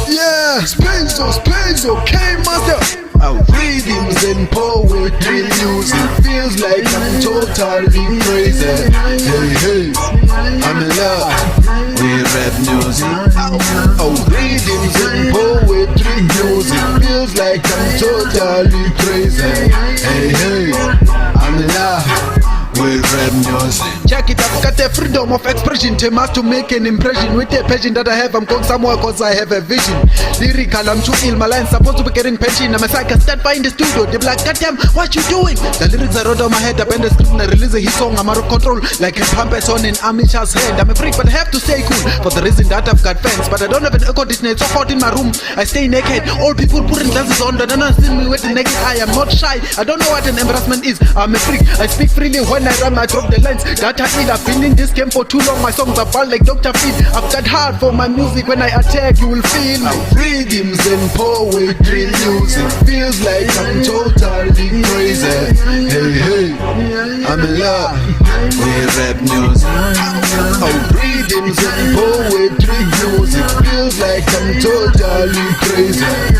Yeah, Spheyzo, K-Master. Our rhythms and poetry music feels like I'm totally crazy. Hey, I'm in love with rap music. Our rhythms and poetry music feels like I'm totally crazy. Hey, I'm in love with rap music. Check it, I've got the freedom of expression. They must to make an impression. With the passion that I have, I'm going somewhere cause I have a vision. Lyrical, I'm too ill, my line's supposed to be getting pension. I'm a psych, I start by in the studio. They're like, goddamn, what you doing? The lyrics I wrote on my head, I bend the script and I release a hit song. I'm out of control, like a pumpet on an amateur's hand. I'm a freak, but I have to stay cool, for the reason that I've got fans. But I don't have an air conditioner, it's so hot in my room. I stay naked, all people putting glasses on. They don't see me with the naked eye, I'm not shy. I don't know what an embarrassment is, I'm a freak. I speak freely when I rhyme, I drop the lines that I feel. I've been in this game for too long, my songs are bald like Dr. Phil. I've got hard for my music, when I attack you will feel. Rhythms and poetry music feels like I'm totally crazy. Hey, I'm in love with rap music. Rhythms and poetry music feels like I'm totally crazy.